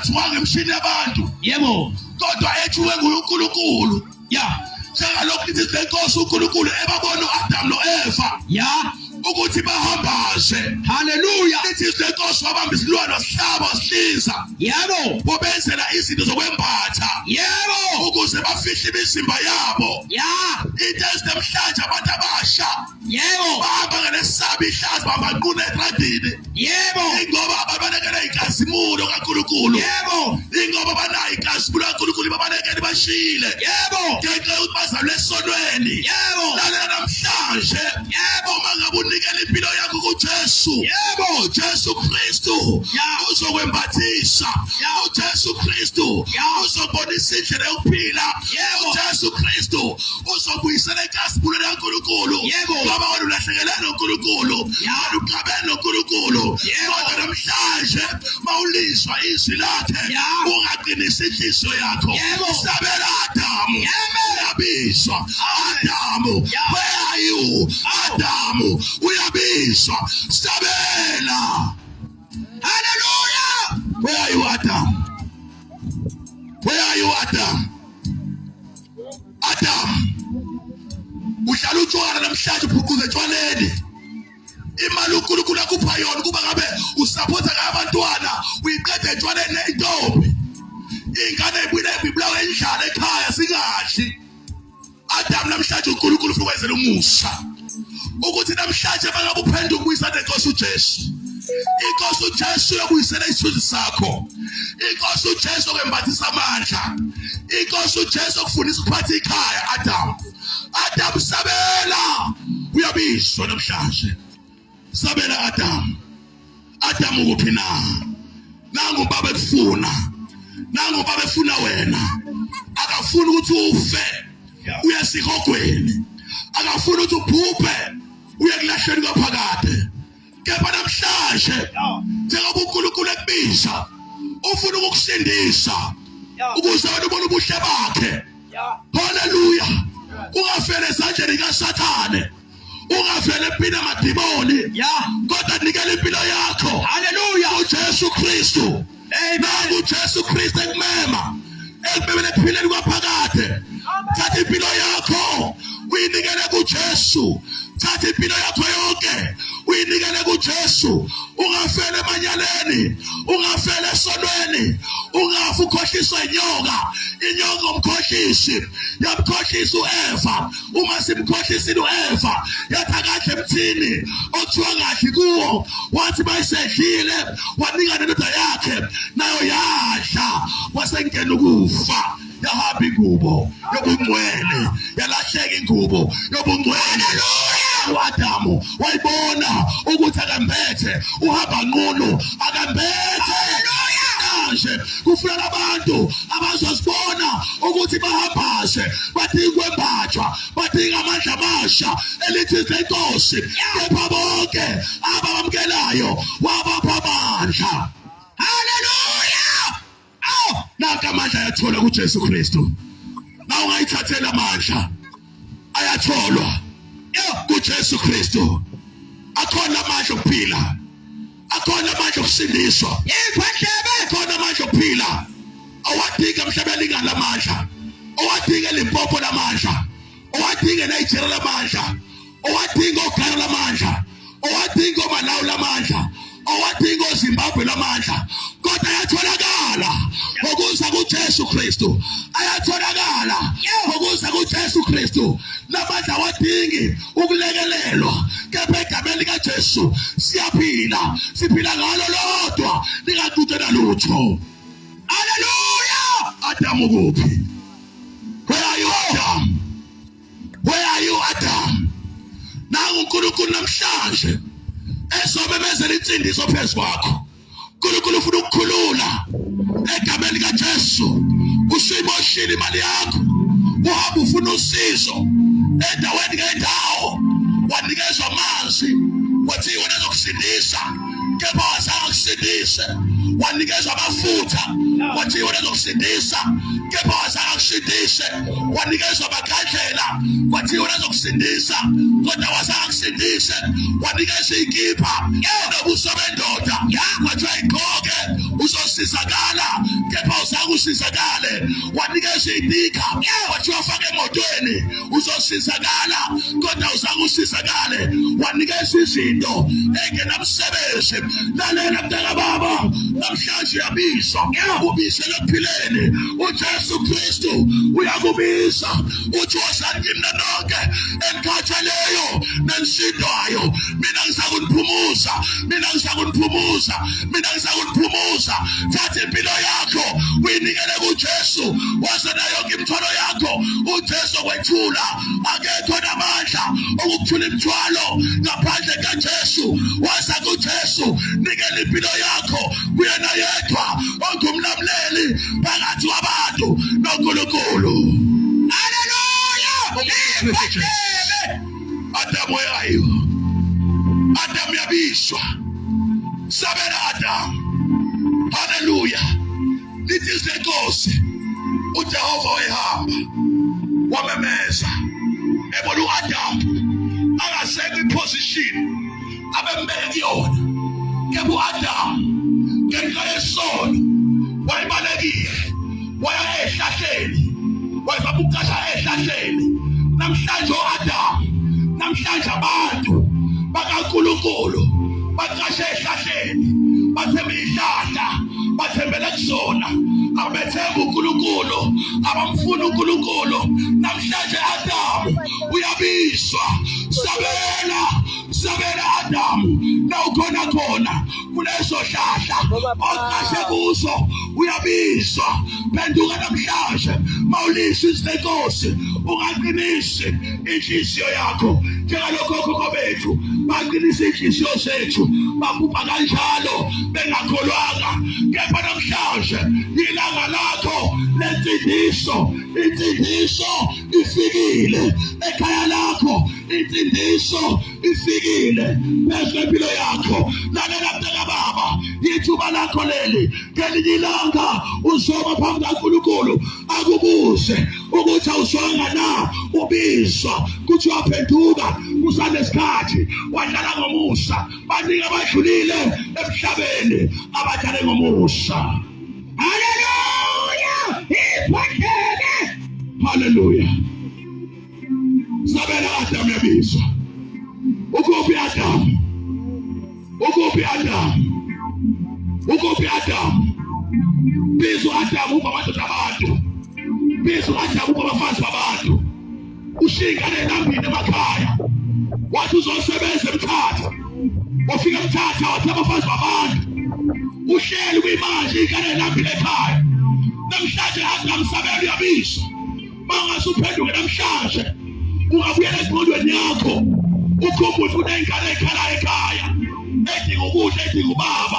engathiwanga emshini yabantu. Yebo. Kodwa ethiwe nguNkulunkulu. Ya. Njengalokhu lithi lenkosi uNkulunkulu ebabona uAdam noEva. Ya. Ukuthi bahambaze. Hallelujah. Lithi lenkosi wabamba isilwane sihlaba sihlinza. Yebo. Bobenzela izinto zokwembatha. Yebo. Ukuze bafihle imizimba yabo. Ya. Into ezinemhlanje abantu abasha. Yebo. Bahamba ngelesaba ihlazo bamaquna etradini. Yebo. Ingoba babalekela inkazimulo kaNkulunkulu. Yebo. Ingoba banayo inkazimulo kaNkulunkulu babalekela bashile. Yebo. Ngenxa yokuthi bazalwe esonweni. Yebo. Lalela namhlanje. Yebo. Uma ngabe unikela impilo yakho kuJesu. Yebo. uJesu Kristu uzokwembathisa. uJesu Kristu uzobonisa indlela yokuphila. uJesu Kristu uzobuyisela inkazimulo kaNkulunkulu. Ngoba wena ulahlekelwe noNkulunkulu. Wena uqabene noNkulunkulu. Kodwa namhlanje mawulizwa izwi lakhe ungaqinisa inhliziyo yakho. Sabela Adamu. Uyabizwa. Adamu. Where are you? Adamu. Uyabizwa. Sabela. Hallelujah. Where are you, Adam? Where are you, Adam? Adam. Uhlala utshwala namhlanje uphucuza etshwaleni. Imali uNkulunkulu akupha yona kuba ngabe usupport abantwana uyiqeda etshwaleni nentombi. Ingane ibulawa endlala ekhaya singashi. Adam namhlanje uNkulunkulu ufuna ukwenzela umusa. Ukuthi namhlanje bangabe uphenduka ukuyisa nenkosi uJesu. Inkosi uJesu uyakuyisela isithunzi sakho. Inkosi uJesu ukwembathisa amandla. Inkosi uJesu ukufundisa ukuphatha ikhaya. Adam sabela. Uyabizwa namhlanje. Sabela Adam. Adam ukuphi na? Nangu baba efuna. Nangu baba efuna wena. Akafuna ukuthi ufe. Uyasikogweni. Akafuna ukuthi uphuphe. Uyakulahleni kwaphakade. Kepha namhlanje njengoba uNkulunkulu ekubiza ufuna ukukusindisa ukuze wena ubone ubuhle bakhe. Hallelujah. Ungafele ezandleni kaSathane. Ungavele empini amadimoni. Kodwa nikela impilo yakho. Hallelujah. uJesu Kristu. Amen. uJesu Kristu ekumema. Ekubebele kuphileni kwaphakade. Thatha impilo yakho uyinikele kuJesu. Thatha impilo yakho yonke uyinikele kuJesu. Ungafele emanyaleni. Ungafele esonweni. Ungafi ukhohliswa inyoka. Inyoka umkhohlisi. Yamkhohlisa uEva. Uma simkhohlisile uEva yathi kahle emthini othiwa kahle kuwo. Wathi mayisedlile wanika nendoda yakhe nayo yadla. Wasengena ukufa. Yahamba ingubo yobungcwele. Yalahleka ingubo yobungcwele. uAdamu wayibona ukuthi akambethe uhamba nqunu akambethe. Manje kufuna abantu abazosibona ukuthi bahambaze badinga kwembathwa badinga amandla amasha elithi lenkosi. Kepha bonke abamkelayo wabapha amandla. Hallelujah. Naka amandla ayathola kuJesu Kristu. Na ungayithathela amandla ayatholwa kuJesu Kristu. Akhona amandla okuphila. Akhona amandla okusindiswa. Akhona amandla okuphila. Awadinga emhlabeni ingala amandla. Awadinga Limpopo lamandla. Awadinga eNigeria lamandla. Awadinga oGhana lamandla. Awadinga oMalawi lamandla. Awadinga oZimbabwe lamandla. Kodwa ayatholakala ngokuza kuJesu Kristu. Ayatholakala ngokuza kuJesu Kristu. Lamandla awadingi ukulekelelwa. Kepha egameni likaJesu siyaphila. Siphila ngalo lodwa lingaqhutshela lutho. Hallelujah. Adam ukuphi? Where are you, Adam? Where are you, Adam? Nangu uNkulunkulu namhlanje ezomemezela insindiso phezu kwakho. uNkulunkulu ufuna ukukhulula egameni likaJesu. Usuyimoshile imali yakho. Uhamba ufuna usizo endaweni ngendawo. Wanikezwa amanzi wathi wena uzokusindisa. Kepha wazange akusindise. Wanikezwa amafutha wathi wena uzokusindisa. Kepha wazange akusindise. Wanikezwa amakhandlela wathi wena uzokusindisa. Kodwa wazange akusindise. Wanikezwa inkipha nobuso bendoda wathi ayigqoke uzosizakala. usizakale, wanikeza idika, wathi wafaka emotweni uzosizakala, kodwa uzange usizakale, wanikeza izinto engenamsebenzi. Lalela mntaka baba, namhlanje uyabizwa, ubizele ekuphileni. uJesu Kristu uyakubiza, uthi wozani kimi nonke enikhatheleyo nenisindwayo, mina ngizakuniphumuza, mina ngizakuniphumuza, mina ngizakuniphumuza. Thatha impilo yakho uyinikele kuJesu, waze nayo yonke imithwalo yakho uJesu kwethula. Akekho namandla okuthula imithwalo ngaphandle kaJesu. Waza kuJesu, nikela impilo yakho kuyena yedwa ongumlamleli phakathi kwabantu noNkulunkulu. Haleluya! Adamu yayo, Adamu yabizwa, sabela Adamu. Haleluya! Lithi zenkosi uJehova wehamba wamemeza, ebona uAdamu angasekho iposition abembeka kuyona. Kepha uAdamu ngenxa yesono wayibalekile, waya ehlahleni, wayibabukasha ehlahleni. Namhlanje uAdamu, namhlanje abantu bakaNkulunkulu baqashe ehlahleni, bathemba ihlahla, bathembele kusona, abethemba uNkulunkulu, abamfuna uNkulunkulu. Namhlanje Adamu uyabizwa, sabela Adamu, nawukhona khona kuleso hlahla oqashe kuso, uyabizwa. Phenduka namhlanje, mawulisa izinkosi, ungaqinisi inhliziyo yakho njengalokho okhokho bethu baqinisa inhliziyo zethu, babhubha kanjalo bengakholwanga. Kepha namhlanje ilanga lakho lensindiso, insindiso ifikile ekhaya lakho, insindiso ifikile phezu kwempilo yakho. Lalela mntaka baba, ithuba lakho leli, ngelinye ilanga uzoma phambi kaNkulunkulu akubuze ukuthi awuzwanga na, ubizwa kuthi waphenduka kusanesikhathi, wadlala ngomusa. Baningi abadlulile emhlabeni abadlale ngomusa. Haleluya! Iphakeme! Haleluya! Sabela Adamu yabizwa. Ukuphi Adamu? Ukuphi Adamu? Ukuphi Adamu? Bizwa Adamu ubabantu abantu. Bizwa Adamu ubafazi babantu. Ushinga nelambini emakhaya, wathi uzosebenza emthatha, wafika emthatha wathi abafazi babantu uhleli kwimanje ikane nelambini ekhaya. Namhlanje Adamu sabela uyabizwa. Mangasuphenduke namhlanje, ungabuyela engqondweni yakho ukhumbule ukuthi unengane ekhaya, edinga ukudla, edinga ubaba.